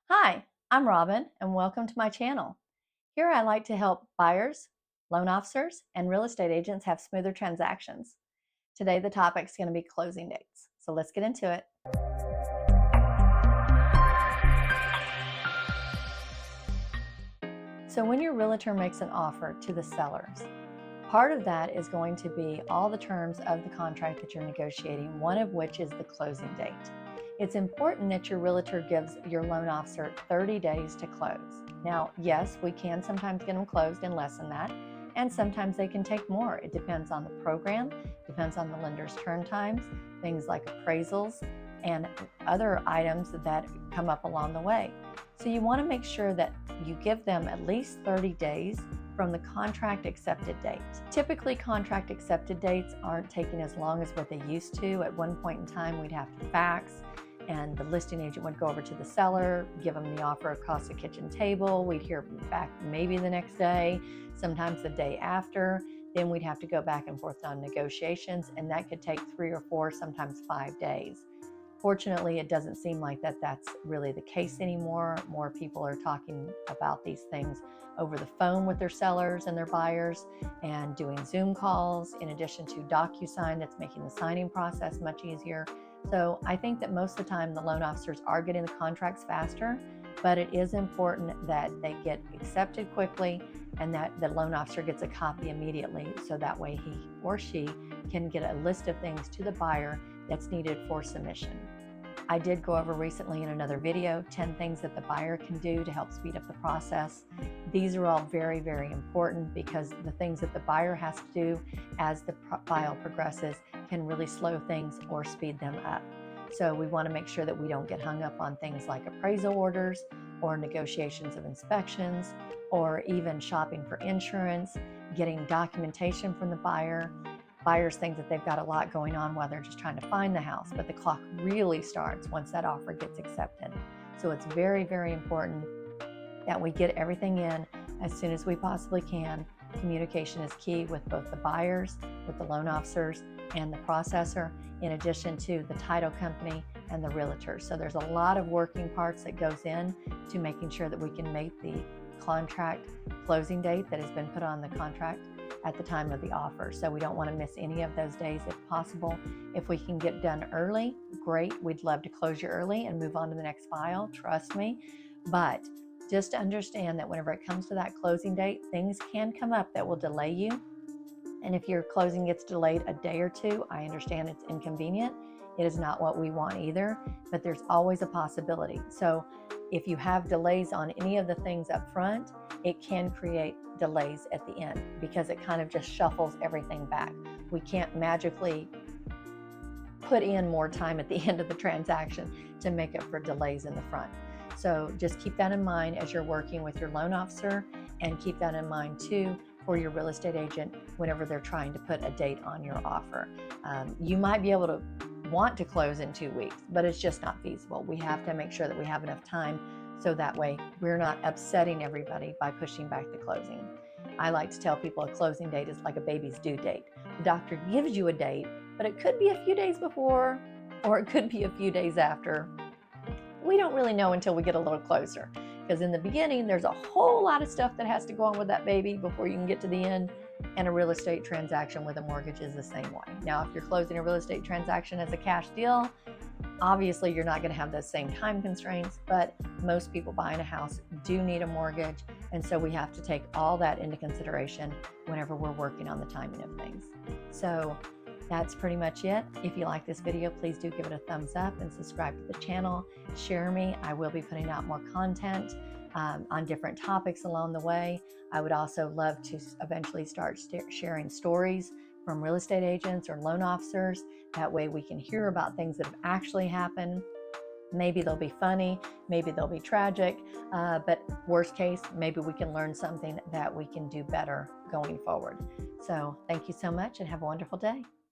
Hi, I'm Robin, and welcome to my channel. Here I like to help buyers, loan officers, and real estate agents have smoother transactions. Today the topic is going to be closing dates. So let's get into it. So when your realtor makes an offer to the sellers, part of that is going to be all the terms of the contract that you're negotiating, one of which is the closing date. It's important that your realtor gives your loan officer 30 days to close. Now, yes, we can sometimes get them closed in less than that, and sometimes they can take more. It depends on the program, depends on the lender's turn times, things like appraisals, and other items that come up along the way. So you want to make sure that you give them at least 30 days from the contract accepted date. Typically, contract accepted dates aren't taking as long as what they used to. At one point in time, we'd have to fax, and the listing agent would go over to the seller, give them the offer across the kitchen table. We'd hear back maybe the next day, sometimes the day after. Then we'd have to go back and forth on negotiations, and that could take 3 or 4, sometimes 5 days. Fortunately, it doesn't seem like that's really the case anymore. More people are talking about these things over the phone with their sellers and their buyers and doing Zoom calls, in addition to DocuSign that's making the signing process much easier. So I think that most of the time the loan officers are getting the contracts faster, but it is important that they get accepted quickly and that the loan officer gets a copy immediately, so that way he or she can get a list of things to the buyer that's needed for submission. I did go over recently in another video 10 things that the buyer can do to help speed up the process. These are all very, very important because the things that the buyer has to do as the file progresses can really slow things or speed them up. So we want to make sure that we don't get hung up on things like appraisal orders or negotiations of inspections or even shopping for insurance, getting documentation from the buyer. Buyers think that they've got a lot going on while they're just trying to find the house, but the clock really starts once that offer gets accepted. So it's very, very important that we get everything in as soon as we possibly can. Communication is key with both the buyers, with the loan officers, and the processor, in addition to the title company and the realtor. So there's a lot of working parts that goes in to making sure that we can make the contract closing date that has been put on the contract at the time of the offer. So we don't want to miss any of those days if possible. If we can get done early, great. We'd love to close you early and move on to the next file, trust me. But just to understand that whenever it comes to that closing date, things can come up that will delay you. And if your closing gets delayed a day or two, I understand it's inconvenient. It is not what we want either, but there's always a possibility. So if you have delays on any of the things up front, it can create delays at the end because it kind of just shuffles everything back. We can't magically put in more time at the end of the transaction to make up for delays in the front. So just keep that in mind as you're working with your loan officer, and keep that in mind too for your real estate agent whenever they're trying to put a date on your offer. You might be able to want to close in 2 weeks, but it's just not feasible. We have to make sure that we have enough time so that way we're not upsetting everybody by pushing back the closing. I like to tell people a closing date is like a baby's due date. The doctor gives you a date, but it could be a few days before or it could be a few days after. We don't really know until we get a little closer, because in the beginning there's a whole lot of stuff that has to go on with that baby before you can get to the end, and a real estate transaction with a mortgage is the same way. Now, if you're closing a real estate transaction as a cash deal, obviously you're not going to have those same time constraints, but most people buying a house do need a mortgage, and so we have to take all that into consideration whenever we're working on the timing of things. So that's pretty much it. If you like this video, please do give it a thumbs up and subscribe to the channel. Share me. I will be putting out more content on different topics along the way. I would also love to eventually start sharing stories from real estate agents or loan officers. That way we can hear about things that have actually happened. Maybe they'll be funny, maybe they'll be tragic, but worst case, maybe we can learn something that we can do better going forward. So thank you so much and have a wonderful day.